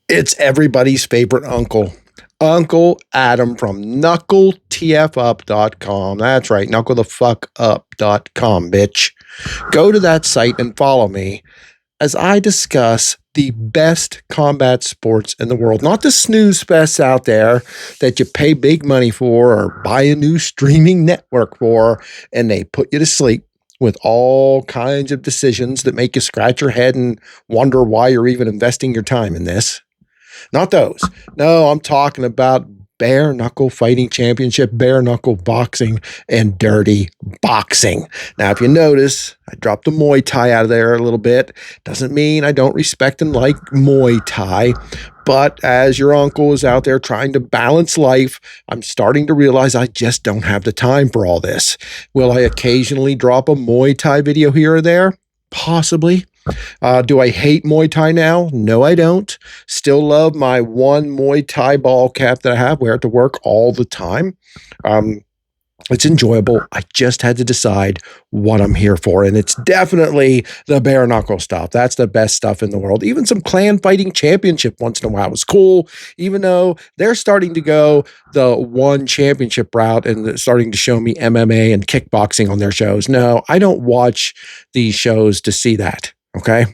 It's everybody's favorite uncle, Uncle Adam from knuckletfup.com. That's right, knucklethefuckup.com, bitch. Go to that site and follow me as I discuss the best combat sports in the world. Not the snooze fests out there that you pay big money for or buy a new streaming network for, and they put you to sleep with all kinds of decisions that make you scratch your head and wonder why you're even investing your time in this. Not those. No, I'm talking about bare knuckle fighting championship, bare knuckle boxing, and dirty boxing. Now, if you notice, I dropped the Muay Thai out of there a little bit. Doesn't mean I don't respect and like Muay Thai. But as your uncle is out there trying to balance life, I'm starting to realize I just don't have the time for all this. Will I occasionally drop a Muay Thai video here or there? Possibly. Do I hate Muay Thai now? No, I don't. Still love my one Muay Thai ball cap that I have, wear it to work all the time. It's enjoyable. I just had to decide what I'm here for. And it's definitely the bare knuckle stuff. That's the best stuff in the world. Even some clan fighting championship once in a while was cool, even though they're starting to go the one championship route and starting to show me MMA and kickboxing on their shows. No, I don't watch these shows to see that. Okay.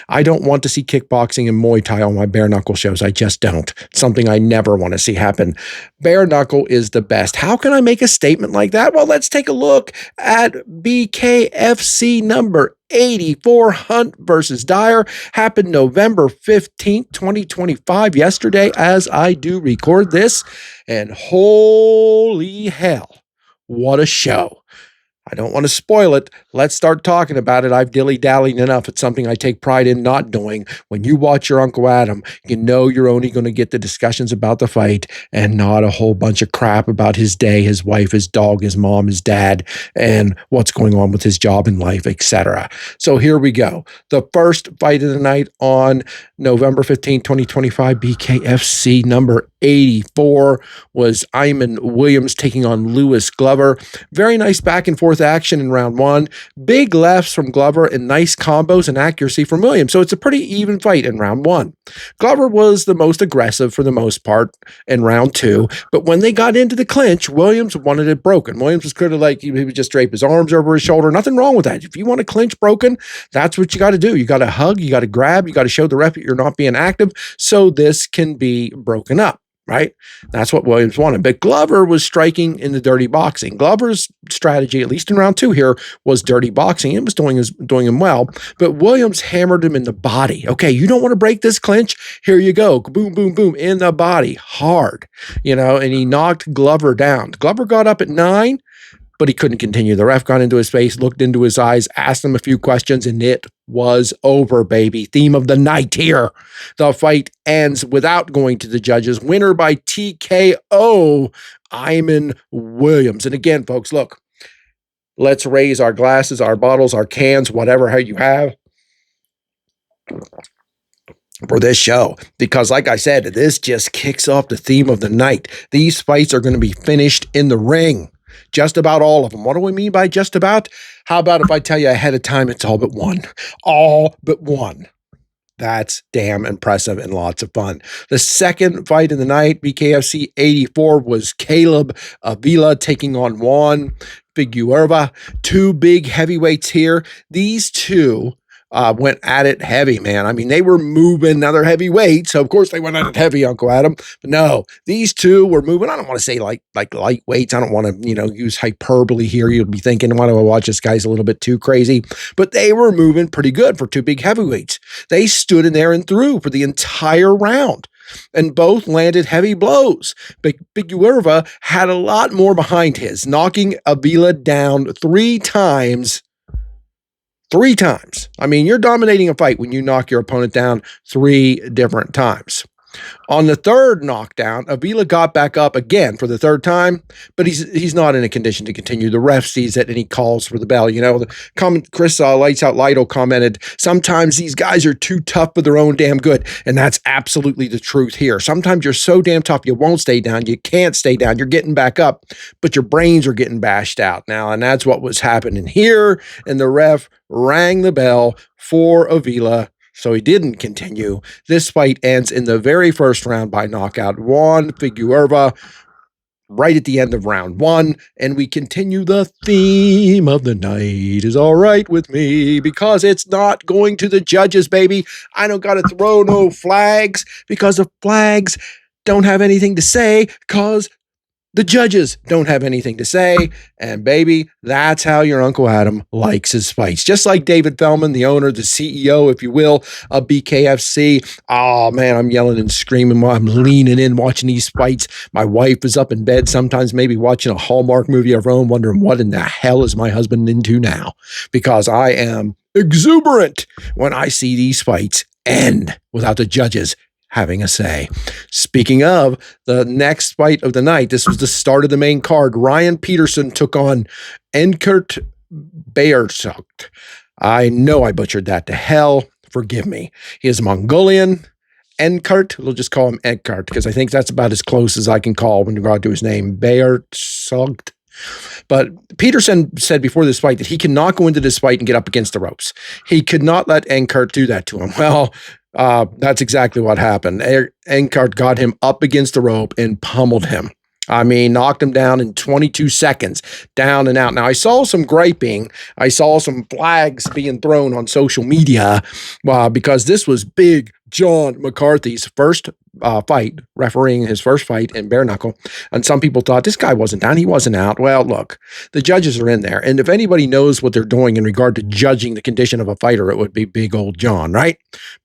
I don't want to see kickboxing and Muay Thai on my bare knuckle shows. I just don't. It's something I never want to see happen. Bare knuckle is the best. How can I make a statement like that? Well, let's take a look at BKFC number 84, Hunt versus Dyer. Happened November 15th, 2025, yesterday, as I do record this. And holy hell, what a show. I don't want to spoil it. Let's start talking about it. I've dilly-dallied enough. It's something I take pride in not doing. When you watch your Uncle Adam, you know you're only going to get the discussions about the fight and not a whole bunch of crap about his day, his wife, his dog, his mom, his dad, and what's going on with his job in life, etc. So here we go. The first fight of the night on November 15, 2025, BKFC number 84 was Iman Williams taking on Lewis Glover. Very nice back and forth action in round one. Big lefts from Glover and nice combos and accuracy from Williams. So it's a pretty even fight in round one. Glover was the most aggressive for the most part in round two, but when they got into the clinch, Williams wanted it broken. Williams was kind of like he would just drape his arms over his shoulder. Nothing wrong with that. If you want to clinch broken, that's what you got to do. You got to hug, you got to grab, you got to show the ref that you're not being active so this can be broken up. Right? That's what Williams wanted. But Glover was striking in the dirty boxing. Glover's strategy, at least in round two here, was dirty boxing. It was doing him well, but Williams hammered him in the body. Okay, you don't want to break this clinch? Here you go. Boom, boom, boom, in the body. Hard. And he knocked Glover down. Glover got up at 9, but he couldn't continue. The ref got into his face, looked into his eyes, asked him a few questions, and it was over, baby. Theme of the night here. The fight ends without going to the judges. Winner by TKO, Iman Williams. And again, folks, look, let's raise our glasses, our bottles, our cans, whatever you have for this show, because like I said, this just kicks off the theme of the night. These fights are going to be finished in the ring. Just about all of them. What do we mean by just about? How about if I tell you ahead of time, it's all but one. All but one. That's damn impressive and lots of fun. The second fight of the night, BKFC 84, was Caleb Avila taking on Juan Figueroa. Two big heavyweights here. These two went at it heavy, man. I mean, they were moving. Now they're heavyweight, so of course they went at it heavy, Uncle Adam. But no, these two were moving. I don't want to say like lightweights. I don't want to, use hyperbole here. You'll be thinking, why do I watch this guy's a little bit too crazy? But they were moving pretty good for two big heavyweights. They stood in there and threw for the entire round, and both landed heavy blows. But Figueroa had a lot more behind his, knocking Avila down 3 times. 3 times. I mean, you're dominating a fight when you knock your opponent down 3 different times. On the third knockdown, Avila got back up again for the third time, but he's not in a condition to continue. The ref sees it and he calls for the bell. Chris Lights Out Lido commented, sometimes these guys are too tough for their own damn good, and that's absolutely the truth here. Sometimes you're so damn tough you won't stay down, you can't stay down, you're getting back up, but your brains are getting bashed out now, and that's what was happening here, and the ref rang the bell for Avila So he didn't continue. This fight ends in the very first round by knockout. Juan Figueroa right at the end of round one, and we continue the theme of the night is all right with me because it's not going to the judges, baby. I don't got to throw no flags because the flags don't have anything to say because the judges don't have anything to say. And baby, that's how your Uncle Adam likes his fights. Just like David Feldman, the owner, the CEO, if you will, of BKFC. Oh man, I'm yelling and screaming while I'm leaning in watching these fights. My wife is up in bed, sometimes maybe watching a Hallmark movie of her own, wondering what in the hell is my husband into now? Because I am exuberant when I see these fights end without the judges having a say. Speaking of the next fight of the night, this was the start of the main card. Ryan Peterson took on Enkert Bayersucht. I know I butchered that to hell. Forgive me. He is Mongolian. Enkert, we'll just call him Enkert because I think that's about as close as I can call when regard to his name. Bayersucht. But Peterson said before this fight that he cannot go into this fight and get up against the ropes. He could not let Enkert do that to him. Well, that's exactly what happened. Enkart got him up against the rope and pummeled him. I mean, knocked him down in 22 seconds, down and out. Now, I saw some griping. I saw some flags being thrown on social media because this was Big John McCarthy's first fight, refereeing his first fight in bare knuckle. And some people thought this guy wasn't down. He wasn't out. Well, look, the judges are in there. And if anybody knows what they're doing in regard to judging the condition of a fighter, it would be big old John, right?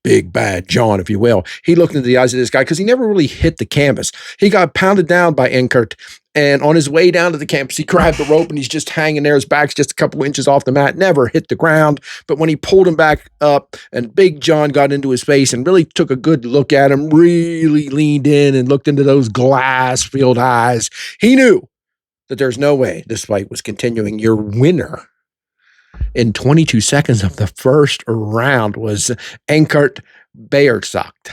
Big bad John, if you will. He looked into the eyes of this guy because he never really hit the canvas. He got pounded down by Enkert. And on his way down to the campus, he grabbed the rope and he's just hanging there. His back's just a couple inches off the mat, never hit the ground. But when he pulled him back up and Big John got into his face and really took a good look at him, really leaned in and looked into those glass-filled eyes, he knew that there's no way this fight was continuing. Your winner in 22 seconds of the first round was Enkert Bayersucht.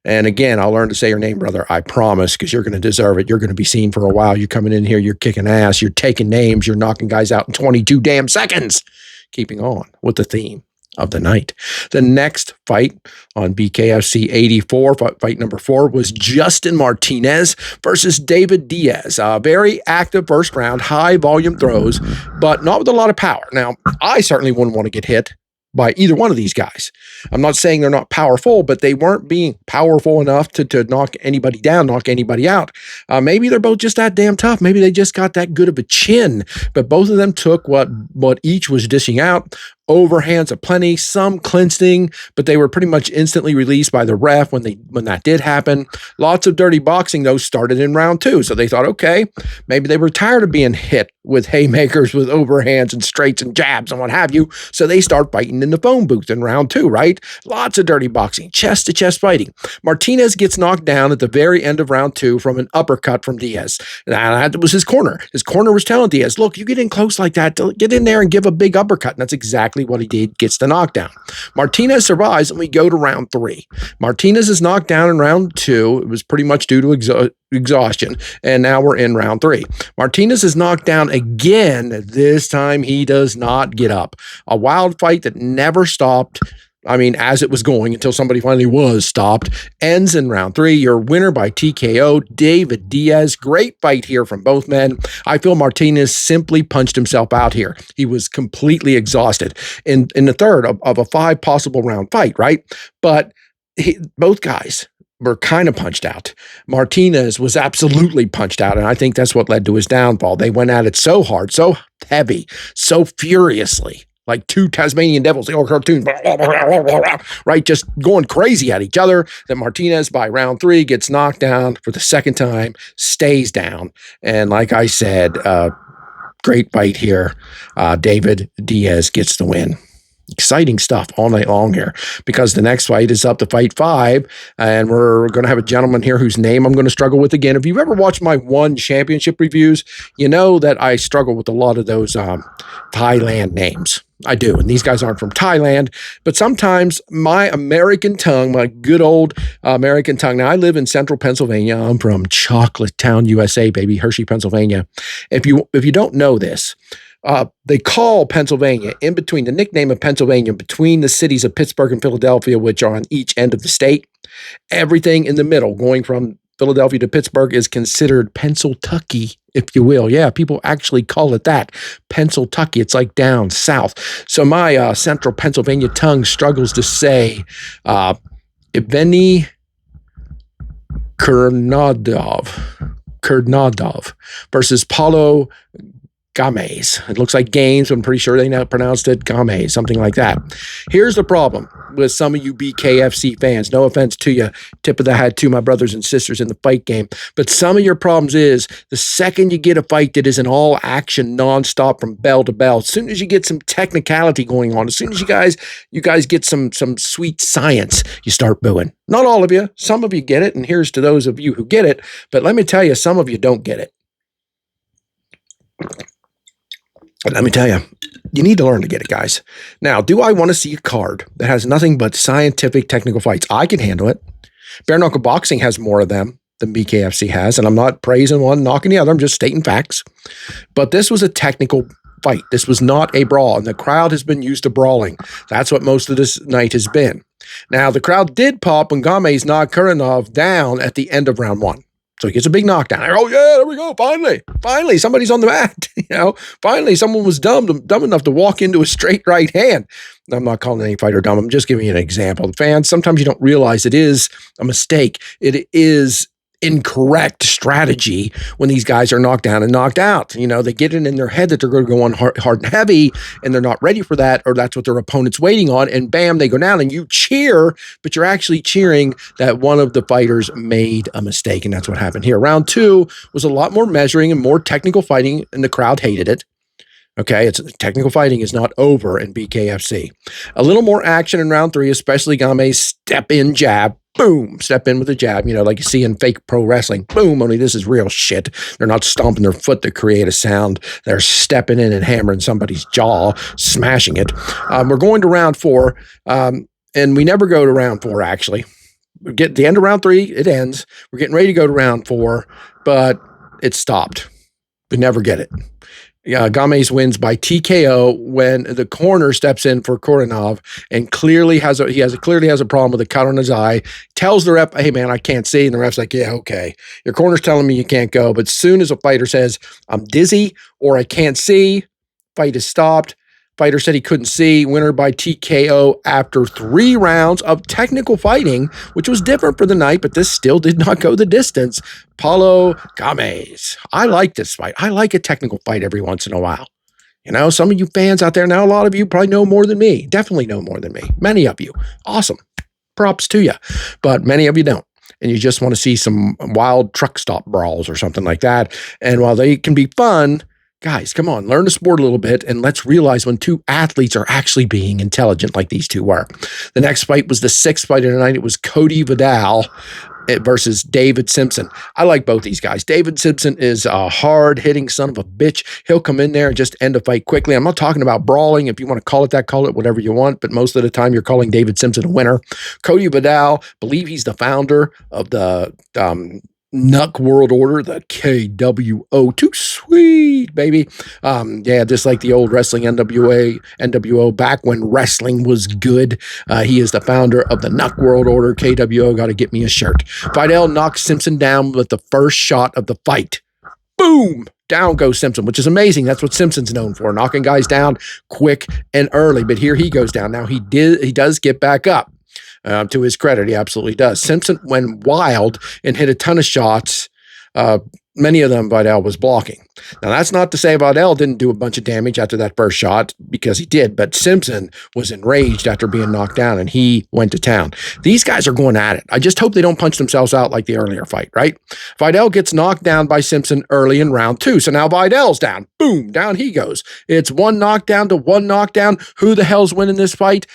And again, I'll learn to say your name, brother. I promise, because you're going to deserve it. You're going to be seen for a while. You're coming in here. You're kicking ass. You're taking names. You're knocking guys out in 22 damn seconds. Keeping on with the theme of the night. The next fight on BKFC 84, fight number 4, was Justin Martinez versus David Diaz. A very active first round, high volume throws, but not with a lot of power. Now, I certainly wouldn't want to get hit by either one of these guys. I'm not saying they're not powerful, but they weren't being powerful enough to knock anybody down, knock anybody out. Maybe they're both just that damn tough. Maybe they just got that good of a chin, but both of them took what each was dishing out. Overhands aplenty, some clinching, but they were pretty much instantly released by the ref when that did happen. Lots of dirty boxing, though, started in round 2. So they thought, okay, maybe they were tired of being hit with haymakers, with overhands and straights and jabs and what have you. So they start fighting in the phone booth in round 2, right? Lots of dirty boxing, chest to chest fighting. Martinez gets knocked down at the very end of round 2 from an uppercut from Diaz. That was his corner. His corner was telling Diaz, look, you get in close like that, get in there and give a big uppercut. And that's exactly what he did, gets the knockdown. Martinez survives, and we go to round 3. Martinez is knocked down in round 2. It was pretty much due to exhaustion, and now we're in round 3. Martinez is knocked down again. This time he does not get up. A wild fight that never stopped. I mean, as it was going until somebody finally was stopped, ends in round 3. Your winner by TKO, David Diaz. Great fight here from both men. I feel Martinez simply punched himself out here. He was completely exhausted in the third of a 5 possible round fight, right? But both guys were kind of punched out. Martinez was absolutely punched out, and I think that's what led to his downfall. They went at it so hard, so heavy, so furiously, like 2 Tasmanian devils, the old cartoons, right, just going crazy at each other, that Martinez by round 3 gets knocked down for the second time, stays down, and like I said, great fight here. David Diaz gets the win. Exciting stuff all night long here, because the next fight is up to fight 5, and we're going to have a gentleman here whose name I'm going to struggle with again. If you've ever watched my One Championship reviews, you know that I struggle with a lot of those Thailand names. I do, and these guys aren't from Thailand, but sometimes my American tongue, my good old American tongue. Now, I live in central Pennsylvania. I'm from Chocolate Town, USA, baby, Hershey, Pennsylvania. If you don't know this, They call Pennsylvania in between the nickname of Pennsylvania between the cities of Pittsburgh and Philadelphia, which are on each end of the state. Everything in the middle, going from Philadelphia to Pittsburgh, is considered Pennsyltucky, if you will. Yeah, people actually call it that, Pennsyltucky. It's like down south. So my central Pennsylvania tongue struggles to say Evgeny Kurnadov versus Paulo Games. It looks like games, but I'm pretty sure they now pronounced it Games, something like that. Here's the problem with some of you BKFC fans. No offense to you. Tip of the hat to my brothers and sisters in the fight game. But some of your problems is the second you get a fight that is an all action nonstop from bell to bell, as soon as you get some technicality going on, as soon as you guys get some sweet science, you start booing. Not all of you. Some of you get it. And here's to those of you who get it. But let me tell you, some of you don't get it. But let me tell you, you need to learn to get it, guys. Now, do I want to see a card that has nothing but scientific, technical fights? I can handle it. Bare knuckle boxing has more of them than BKFC has, and I'm not praising one, knocking the other. I'm just stating facts. But this was a technical fight. This was not a brawl, and the crowd has been used to brawling. That's what most of this night has been. Now, the crowd did pop when Games knocked Kurinov down at the end of round one. So he gets a big knockdown. Oh, yeah, there we go. Finally, somebody's on the mat. Finally, someone was dumb enough to walk into a straight right hand. I'm not calling any fighter dumb. I'm just giving you an example. Fans, sometimes you don't realize it is a mistake. It is incorrect strategy when these guys are knocked down and knocked out. They get it in their head that they're going to go on hard and heavy, and they're not ready for that, or that's what their opponent's waiting on, and bam, they go down, and you cheer, but you're actually cheering that one of the fighters made a mistake, and that's what happened here. Round two was a lot more measuring and more technical fighting, and the crowd hated it. Okay, technical fighting is not over in BKFC. A little more action in round three, especially Game's step-in jab. Boom, step in with a jab, like you see in fake pro wrestling. Boom, only this is real shit. They're not stomping their foot to create a sound. They're stepping in and hammering somebody's jaw, smashing it. We're going to round four, and we never go to round four, actually. We get the end of round three, it ends. We're getting ready to go to round four, but it stopped. We never get it. Games wins by TKO when the corner steps in for Kurinov and clearly has a problem with a cut on his eye. Tells the ref, "Hey man, I can't see," and the ref's like, "Yeah, okay. Your corner's telling me you can't go." But as soon as a fighter says, "I'm dizzy" or "I can't see," fight is stopped. Fighter said he couldn't see. Winner by TKO after 3 rounds of technical fighting, which was different for the night, but this still did not go the distance. Paulo Games. I like this fight. I like a technical fight every once in a while. Some of you fans out there now, a lot of you probably know more than me. Definitely know more than me. Many of you. Awesome. Props to you. But many of you don't. And you just want to see some wild truck stop brawls or something like that. And while they can be fun, guys, come on, learn the sport a little bit, and let's realize when two athletes are actually being intelligent like these two were. The next fight was the 6th fight of the night. It was Cody Vidal versus David Simpson. I like both these guys. David Simpson is a hard-hitting son of a bitch. He'll come in there and just end a fight quickly. I'm not talking about brawling. If you want to call it that, call it whatever you want, but most of the time you're calling David Simpson a winner. Cody Vidal, believe he's the founder of the Nuck World Order, the KWO. Too sweet, baby. Just like the old wrestling NWO back when wrestling was good. He is the founder of the Nuck World Order. KWO, got to get me a shirt. Vidal knocks Simpson down with the first shot of the fight. Boom! Down goes Simpson, which is amazing. That's what Simpson's known for, knocking guys down quick and early. But here he goes down. Now he does get back up. To his credit, he absolutely does. Simpson went wild and hit a ton of shots. Many of them Vidal was blocking. Now, that's not to say Vidal didn't do a bunch of damage after that first shot, because he did, but Simpson was enraged after being knocked down, and he went to town. These guys are going at it. I just hope they don't punch themselves out like the earlier fight, right? Vidal gets knocked down by Simpson early in round 2, so now Vidal's down. Boom, down he goes. It's 1 knockdown to 1 knockdown. Who the hell's winning this fight?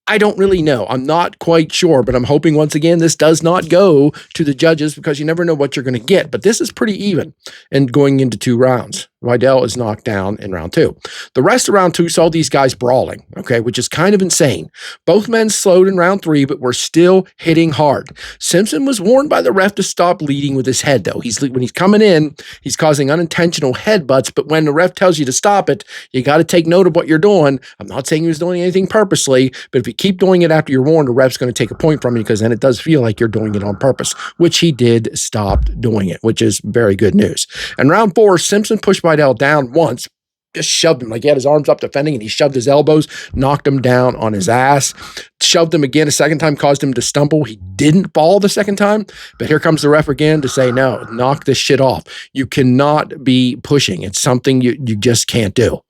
I don't really know. I'm not quite sure, but I'm hoping once again this does not go to the judges, because you never know what you're going to get. But this is pretty even and going into 2 rounds. Vidal is knocked down in round 2. The rest of round 2 saw these guys brawling, okay, which is kind of insane. Both men slowed in round 3, but were still hitting hard. Simpson was warned by the ref to stop leading with his head, though. When he's coming in, he's causing unintentional headbutts, but when the ref tells you to stop it, you got to take note of what you're doing. I'm not saying he was doing anything purposely, but if you keep doing it after you're warned, the ref's going to take a point from you because then it does feel like you're doing it on purpose, which he did stop doing it, which is very good news. In round 4, Simpson pushed Vidal down once, just shoved him, like he had his arms up defending, and he shoved his elbows, knocked him down on his ass, shoved him again a second time, caused him to stumble. He didn't fall the second time, but here comes the ref again to say, no, knock this shit off. You cannot be pushing. It's something you just can't do.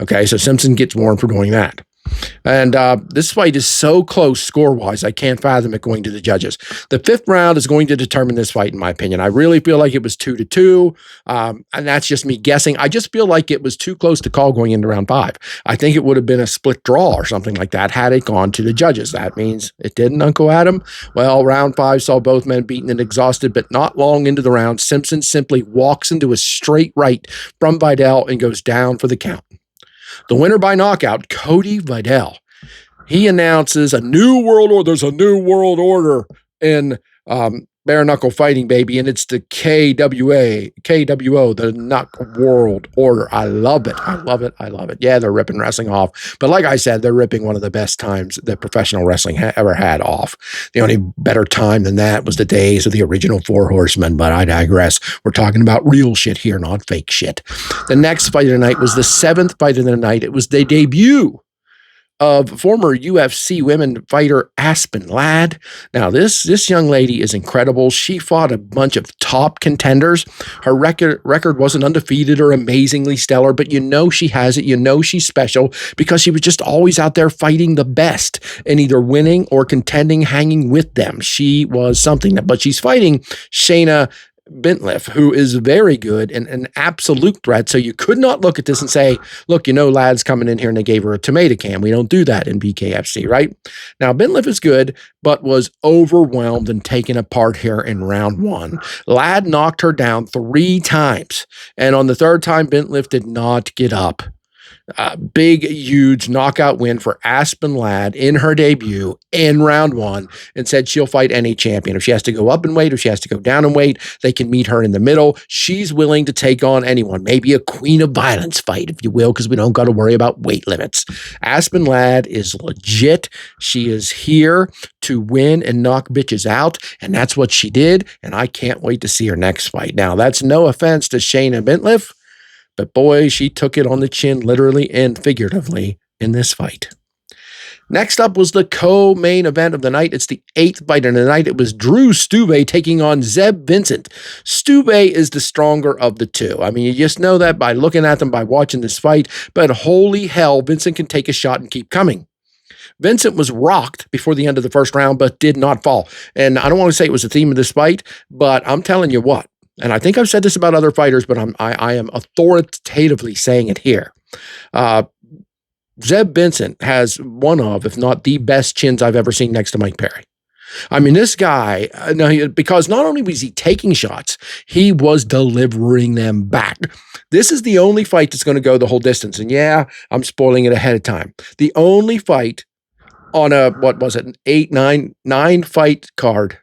Okay, so Simpson gets warned for doing that. And this fight is so close score-wise, I can't fathom it going to the judges. The 5th round is going to determine this fight, in my opinion. I really feel like it was 2-2, and that's just me guessing. I just feel like it was too close to call going into round 5. I think it would have been a split draw or something like that had it gone to the judges. That means it didn't, Uncle Adam. Well, round 5 saw both men beaten and exhausted, but not long into the round, Simpson simply walks into a straight right from Vidal and goes down for the count. The winner by knockout, Cody Vidal. He announces a new world order. There's a new world order in bare knuckle fighting, baby, and it's the KWO, the Knuck World Order. I love it. I love it. I love it. Yeah, they're ripping wrestling off. But like I said, they're ripping one of the best times that professional wrestling ever had off. The only better time than that was the days of the original Four Horsemen, but I digress. We're talking about real shit here, not fake shit. The next fight of the night was the 7th fight of the night. It was the debut of former UFC women fighter Aspen Ladd. Now, this young lady is incredible. She fought a bunch of top contenders. Her record wasn't undefeated or amazingly stellar, but you know she has it. You know she's special because she was just always out there fighting the best and either winning or contending, hanging with them. She was something. But she's fighting Shayna Bentliff, who is very good and an absolute threat. So you could not look at this and say, look, you know, Ladd's coming in here and they gave her a tomato can. We don't do that in BKFC, right? Now, Bentliff is good, but was overwhelmed and taken apart here in round 1. Ladd knocked her down 3 times. And on the 3rd time, Bentliff did not get up. Big, huge knockout win for Aspen Ladd in her debut in round 1, and said she'll fight any champion. If she has to go up in weight, if she has to go down in weight, they can meet her in the middle. She's willing to take on anyone, maybe a queen of violence fight, if you will, because we don't got to worry about weight limits. Aspen Ladd is legit. She is here to win and knock bitches out, and that's what she did, and I can't wait to see her next fight. Now, that's no offense to Shayna Bentliff, but boy, she took it on the chin, literally and figuratively, in this fight. Next up was the co-main event of the night. It's the 8th fight of the night. It was Drew Stube taking on Zeb Vincent. Stube is the stronger of the two. I mean, you just know that by looking at them, by watching this fight. But holy hell, Vincent can take a shot and keep coming. Vincent was rocked before the end of the first round, but did not fall. And I don't want to say it was the theme of this fight, but I'm telling you what, and I think I've said this about other fighters, but I am authoritatively saying it here. Zeb Vincent has one of, if not the best chins I've ever seen next to Mike Perry. I mean, this guy, because not only was he taking shots, he was delivering them back. This is the only fight that's going to go the whole distance. And yeah, I'm spoiling it ahead of time. The only fight on a, what was it, an 9 fight card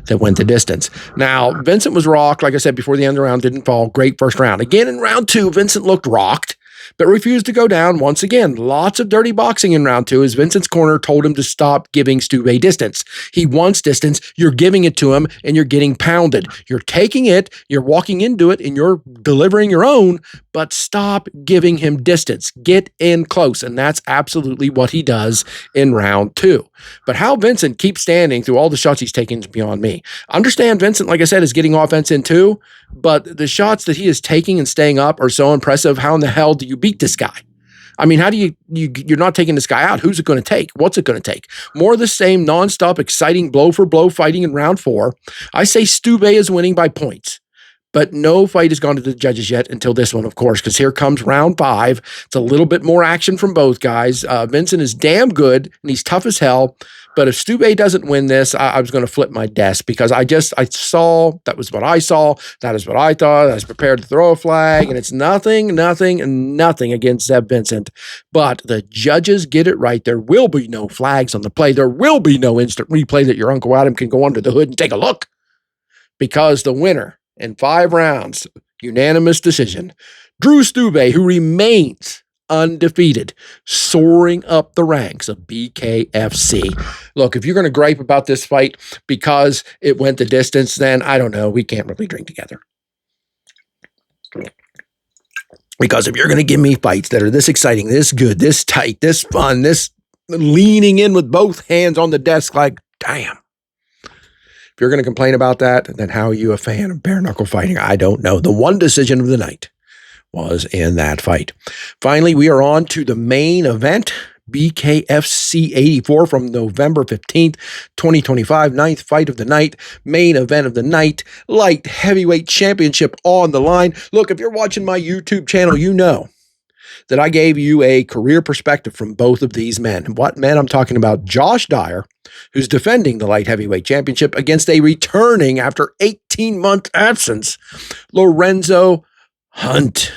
that went the distance. Now, Vincent was rocked. Like I said, before the end of the round, didn't fall. Great first round. Again, in round 2, Vincent looked rocked, but refused to go down once again. Lots of dirty boxing in round 2 as Vincent's corner told him to stop giving Stube distance. He wants distance. You're giving it to him, and you're getting pounded. You're taking it, you're walking into it, and you're delivering your own, but stop giving him distance. Get in close, and that's absolutely what he does in round 2. But how Vincent keeps standing through all the shots he's taking is beyond me. Understand Vincent, like I said, is getting offense in too, but the shots that he is taking and staying up are so impressive. How in the hell do you beat this guy? I mean, how do you're not taking this guy out. Who's it going to take? What's it going to take? More of the same nonstop, exciting blow for blow fighting in round 4. I say Stube is winning by points. But no fight has gone to the judges yet until this one, of course, because here comes round 5. It's a little bit more action from both guys. Vincent is damn good, and he's tough as hell. But if Stube doesn't win this, I was going to flip my desk because I saw, that was what I saw. That is what I thought. I was prepared to throw a flag, and it's nothing against Zeb Vincent. But the judges get it right. There will be no flags on the play. There will be no instant replay that your Uncle Adam can go under the hood and take a look, because the winner in 5 rounds, unanimous decision, Drew Stube, who remains undefeated, soaring up the ranks of BKFC. Look, if you're going to gripe about this fight because it went the distance, then I don't know. We can't really drink together. Because if you're going to give me fights that are this exciting, this good, this tight, this fun, this leaning in with both hands on the desk, like, damn. If you're going to complain about that, then how are you a fan of bare knuckle fighting? I don't know. The one decision of the night was in that fight. Finally, we are on to the main event, BKFC 84 from November 15th, 2025, 9th fight of the night, main event of the night, light heavyweight championship on the line. Look, if you're watching my YouTube channel, you know that I gave you a career perspective from both of these men. What men? I'm talking about Josh Dyer, who's defending the light heavyweight championship against a returning after 18-month absence, Lorenzo Hunt.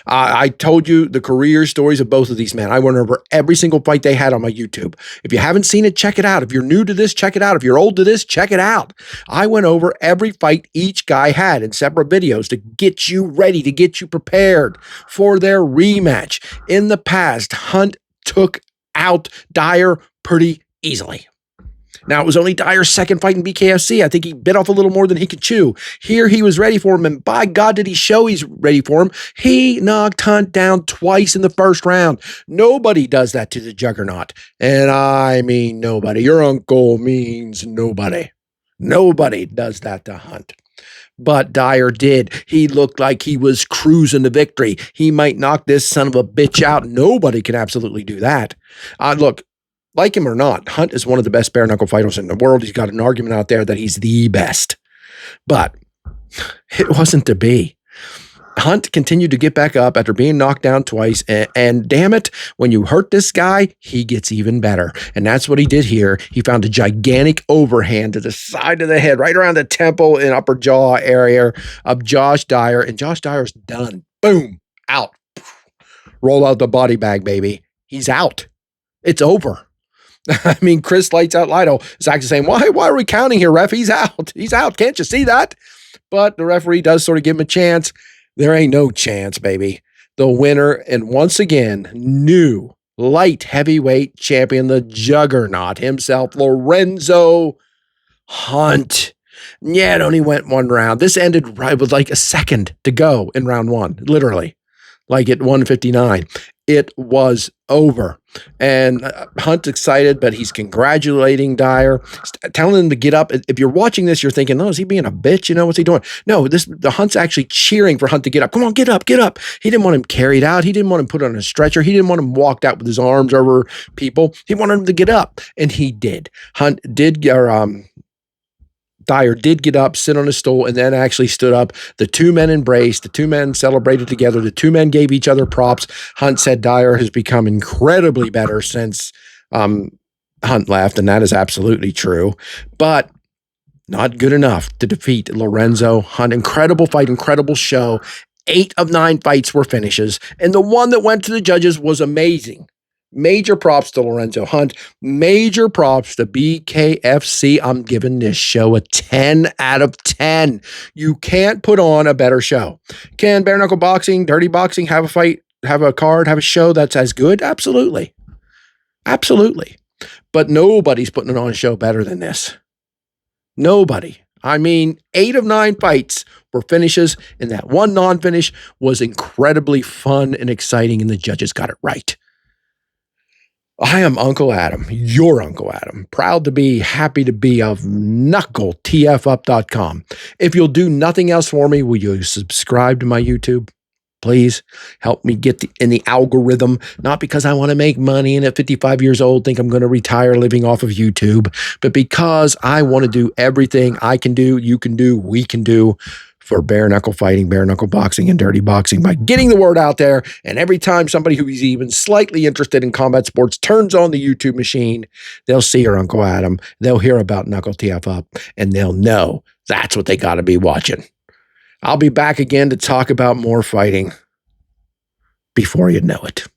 I told you the career stories of both of these men. I went over every single fight they had on my YouTube. If you haven't seen it, check it out. If you're new to this, check it out. If you're old to this, check it out. I went over every fight each guy had in separate videos to get you ready, to get you prepared for their rematch. In the past, Hunt took out Dyer pretty easily. Now, it was only Dyer's second fight in BKFC. I think he bit off a little more than he could chew. Here, he was ready for him, and by God, did he show he's ready for him. He knocked Hunt down twice in the first round. Nobody does that to the Juggernaut, and I mean nobody. Your uncle means nobody. Nobody does that to Hunt. But Dyer did. He looked like he was cruising to victory. He might knock this son of a bitch out. Nobody can absolutely do that. Look, like him or not, Hunt is one of the best bare knuckle fighters in the world. He's got an argument out there that he's the best. But it wasn't to be. Hunt continued to get back up after being knocked down twice. And damn it, when you hurt this guy, he gets even better. And that's what he did here. He found a gigantic overhand to the side of the head, right around the temple and upper jaw area of Josh Dyer. And Josh Dyer's done. Boom, out. Roll out the body bag, baby. He's out. It's over. I mean, Chris Lights Out Lido is actually saying, why are we counting here, ref? He's out. He's out. Can't you see that? But the referee does sort of give him a chance. There ain't no chance, baby. The winner, and once again, new light heavyweight champion, the Juggernaut himself, Lorenzo Hunt. Yeah, it only went 1 round. This ended right with like a second to go in round 1, literally, like at 1:59. It was over. And Hunt's excited, but he's congratulating Dyer, telling him to get up. If you're watching this, you're thinking, oh, is he being a bitch? You know, what's he doing? No, the Hunt's actually cheering for Hunt to get up. Come on, get up, get up. He didn't want him carried out. He didn't want him put on a stretcher. He didn't want him walked out with his arms over people. He wanted him to get up, and he did. Dyer did get up, sit on a stool, and then actually stood up. The two men embraced. The two men celebrated together. The two men gave each other props. Hunt said Dyer has become incredibly better since Hunt left, and that is absolutely true. But not good enough to defeat Lorenzo Hunt. Incredible fight, incredible show. 8 of 9 fights were finishes, and the one that went to the judges was amazing. Major props to Lorenzo Hunt. Major props to BKFC. I'm giving this show a 10 out of 10. You can't put on a better show. Can bare knuckle boxing, dirty boxing have a fight, have a card, have a show that's as good? Absolutely. Absolutely. But nobody's putting it on a show better than this. Nobody. I mean, 8 of 9 fights were finishes, and that one non-finish was incredibly fun and exciting, and the judges got it right. I am Uncle Adam, your Uncle Adam, proud to be, happy to be of KnuckleTFUp.com. If you'll do nothing else for me, will you subscribe to my YouTube? Please help me get in the algorithm, not because I want to make money and at 55 years old think I'm going to retire living off of YouTube, but because I want to do everything I can do, you can do, we can do for bare knuckle fighting, bare knuckle boxing, and dirty boxing by getting the word out there. And every time somebody who is even slightly interested in combat sports turns on the YouTube machine, they'll see your Uncle Adam, they'll hear about Knuckle TF Up, and they'll know that's what they got to be watching. I'll be back again to talk about more fighting before you know it.